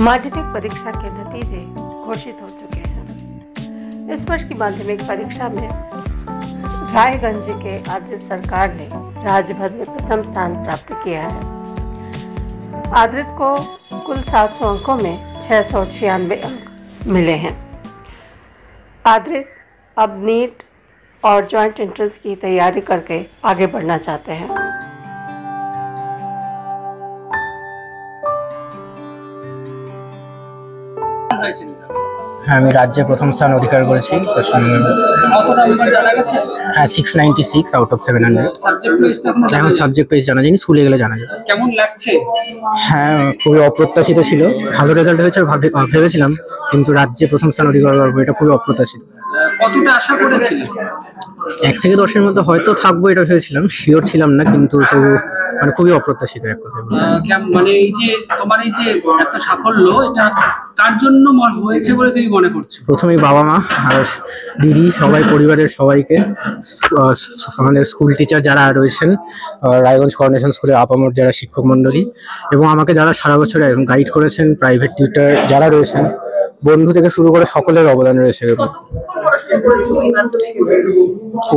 माध्यमिक परीक्षा के नतीजे घोषित हो चुके हैं। इस वर्ष की माध्यमिक परीक्षा में रायगंज के आदृत सरकार ने राज्य भर में प्रथम स्थान प्राप्त किया है। आदृत को कुल 700 अंकों में 696 अंक मिले हैं। आदृत अब नीट और जॉइंट एंट्रेंस की तैयारी करके आगे बढ़ना चाहते हैं। হ্যাঁ, আমি রাজ্যে প্রথম স্থান অধিকার করেছি পশ্চিমবঙ্গে। হ্যাঁ, 696 আউট অফ 700। এখন সাবজেক্ট ওয়াইজ জানা যায়নি, স্কুলে গেলে জানা যায়। কেমন লাগছে? হ্যাঁ, খুবই অপ্রত্যাশিত ছিল। ভালো রেজাল্ট হয়েছে ভেবেছিলাম, কিন্তু রাজ্যে প্রথম স্থান অধিকার করবো এটা খুবই অপ্রত্যাশিত। কতটা আশা করেছিলেন? 1 থেকে 10-এর মধ্যে হয়তো থাকবো এটা ভেবেছিলাম, শিওর ছিলাম না, কিন্তু তবু মানে খুবই অপ্রত্যাশিত এক কথায়। মানে এই যে তোমার এই যে এত সাফল্য, এটা কার জন্য হয়েছে বলে তুমি মনে করছো? প্রথমেই বাবা মা আর দিদি, সবাই, পরিবারের সবাইকে, আমাদের স্কুল টিচার যারা রয়েছেন, রায়গঞ্জ করোনেশন স্কুলের আপামর যারা শিক্ষক মণ্ডলী, এবং আমাকে যারা সারা বছর গাইড করেছেন, প্রাইভেট টিউটার যারা রয়েছেন, বন্ধু থেকে শুরু করে সকলের অবদান রয়েছে।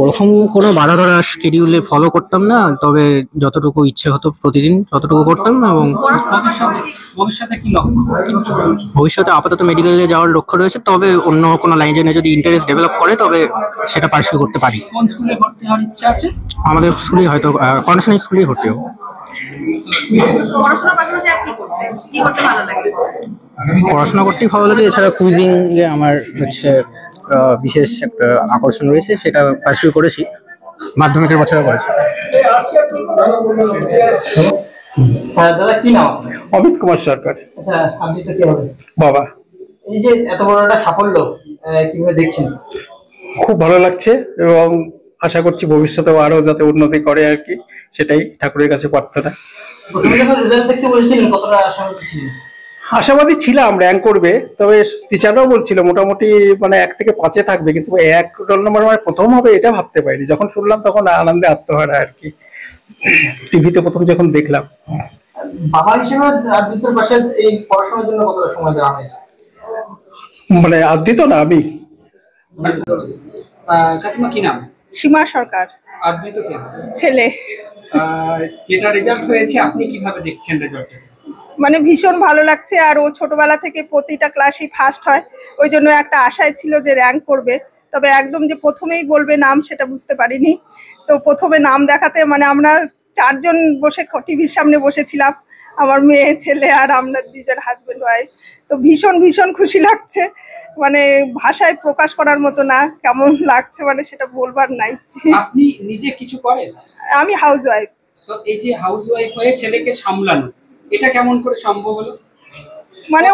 ওরকম কোনো বাধা ধরা শিডিউলে ফলো করতাম না, তবে যতটুকু ইচ্ছে হতো প্রতিদিন ততটুকু করতাম। এবং ভবিষ্যতে আপাতত মেডিকেলে যাওয়ার লক্ষ্য রয়েছে, তবে অন্য কোনো লাইনে যদি ইন্টারেস্ট ডেভেলপ করে তবে সেটা পার্সিউ করতে পারি। আমাদের স্কুলেই হয়তো করোনেশন স্কুলেই ভর্তি হবো। পড়াশোনা করতেই ভালো লাগে, এছাড়া কুইজিং যে আমার হচ্ছে বিশেষ একটা আকর্ষণ রয়েছে, সেটা পার্সিউ করেছি, মাধ্যমিকের বছরে করেছি। দাদা কি নাম? অমিত কুমার সরকার। আচ্ছা, আপনি তো কি হবে? বাবা। এই যে এত বড় একটা সাফল্য কিভাবে দেখছেন? খুব ভালো লাগছে এবং আশা করছি ভবিষ্যতেও আরো যাতে উন্নতি করে আর কি, সেটাই ঠাকুরের কাছে প্রার্থনা। প্রথমে যখন রেজাল্ট দেখতে বলেছিলেন কতটা আশাবাদী ছিলেন? আশাবাদী ছিলাম র্যাঙ্ক করবে, তবে টিচাররাও বলছিল মোটামুটি মানে 1 থেকে 5-এ থাকবে, কিন্তু 1 রোল নম্বর মানে প্রথম হবে এটা ভাবতে পারিনি। যখন শুনলাম তখন আনন্দে আত্মহারা আর কি, টিভিতে প্রথম যখন দেখলাম। বাবা হিসেবে আদ্রিতের পাশে এই পড়াশোনার জন্য কতটা সময় দেওয়া হয়েছে? মানে আদ্রিত না, আমি। কাকিমা কি নাম? সীমা সরকার। আদ্রিত কে? ছেলে। যেটা রেজাল্ট হয়েছে আপনি কিভাবে দেখছেন রেজাল্টটা? মানে ভীষণ ভালো লাগছে, আর ও ছোটবেলা থেকে প্রতিটা ক্লাসেই ফার্স্ট হয়, ওই জন্য একটা আশায় ছিল যে র্যাঙ্ক করবে, তবে একদম যে প্রথমেই বলবে নাম সেটা বুঝতে পারিনি। তো প্রথমে নাম দেখাতে মানে আমরা 4 জন বসে টিভির সামনে বসেছিলাম, আমার মেয়ে, ছেলে আর আমরা 2 জন হাজবেন্ড ওয়াইফ। তো ভীষণ ভীষণ খুশি লাগছে, মানে ভাষায় প্রকাশ করার মতো না, কেমন লাগছে মানে সেটা বলবার নাই। আপনি নিজে কিছু করেন? আমি হাউস ওয়াইফ। তো এই যে হাউস ওয়াইফ হয়ে ছেলেকে সামলানো, এটা কেমন করে সম্ভব হলো? মানে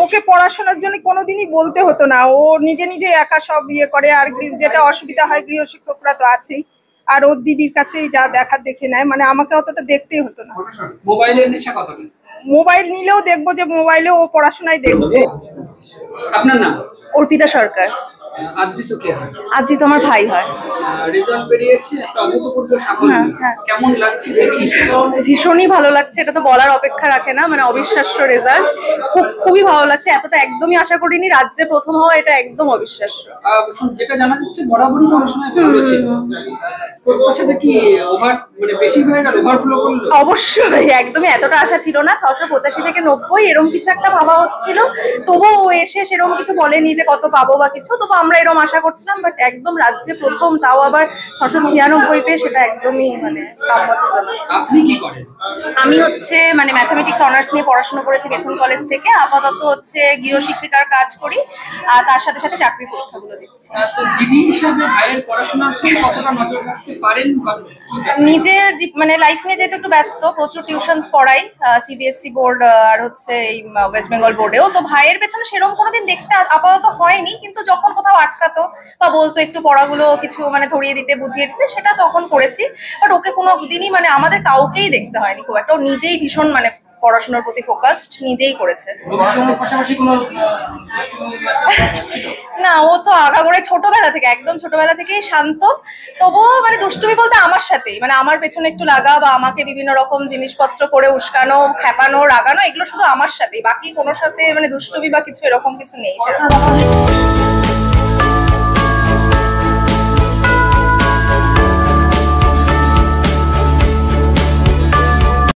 ওকে পড়াশোনার জন্য কোনোদিনই বলতে হতো না, ও নিজে নিজে একা সব করে। আর যেটা অসুবিধা হয় গৃহশিক্ষকরা তো আছেই, আর ওর দিদির কাছেই যা দেখার দেখে নেয়, মানে আমাকে অতটা দেখতেই হতো না। মোবাইলের নেশা কতটা? মোবাইল নিলেও দেখবো যে মোবাইলে ও পড়াশোনায় দেখছে। আপনার নাম? অর্পিতা সরকার। আদ্রিত কে হয়? আদ্রিত আমার ভাই হয়। রেজাল্ট বেরিয়েছে, একটা অভূতপূর্ব সাফল্য। কেমন লাগছে? ভীষণই ভালো লাগছে, এটা তো বলার অপেক্ষা রাখে না, মানে অবিশ্বাস্য রেজাল্ট, খুবই ভালো লাগছে। এতটা একদমই আশা করিনি, রাজ্যে প্রথম হওয়া এটা একদম অবিশ্বাস্য। যেটা জানা যাচ্ছে বরাবরই পড়াশোনায় ভালো ছিল, সেটা কি ওভার মানে বেশি হয়ে গেল, ওভারফ্লো করলো? অবশ্যই, একদমই এতটা আশা ছিল না। 685 থেকে 90 এরকম কিছু একটা ভাবা হচ্ছিল, তবুও ও এসে সেরকম কিছু বলেনি যে কত পাবো বা কিছু, তবু আমরা এরকম আশা করছিলাম। বাট একদম রাজ্যে প্রথম, তাও আবার 696 পেয়ে, সেটা একদমই মানে কাম্য ছিল না। আপনি কি করেন? আমি হচ্ছে মানে ম্যাথামেটিক্স অনার্স নিয়ে পড়াশোনা করেছি বেথুন কলেজ থেকে। আপাতত হচ্ছে গৃহশিক্ষিকার কাজ করি, আর তার সাথে সাথে চাকরির পরীক্ষাগুলো দিচ্ছি। দিদি হিসাবে ভাইয়ের পড়াশোনার কতটা নজর রাখতে পারেন? নিজের মানে লাইফ নিয়ে যেহেতু একটু ব্যস্ত, প্রচুর টিউশনস পড়াই, সিবিএসসি বোর্ড আর হচ্ছে এই ওয়েস্ট বেঙ্গল বোর্ডেও। তো ভাইয়ের পেছনে সেরকম কোনোদিন দেখতে আপাতত হয়নি, কিন্তু যখন কোথাও আটকাতো বা বলতো একটু পড়াগুলো কিছু মানে ধরিয়ে দিতে, বুঝিয়ে দিতে, সেটা তখন করেছি। বাট ওকে কোনো দিনই মানে আমাদের কাউকেই দেখতে হয়নি খুব একটা, ও নিজেই ভীষণ মানে পড়াশোনার প্রতি ফোকাসড নিজেই করেছে। পড়াশোনার পাশাপাশি কোনো না, ও তো আগাগোড়াই ছোটবেলা থেকে, একদম ছোটবেলা থেকেই শান্ত। তবুও মানে দুষ্টুমি বলতে আমার সাথেই, মানে আমার পেছনে একটু লাগা বা আমাকে বিভিন্ন রকম জিনিসপত্র করে উস্কানো, খ্যাপানো, রাগানো, এগুলো শুধু আমার সাথেই, বাকি কোনো সাথে মানে দুষ্টুমি বা কিছু এরকম কিছু নেই সেরকম।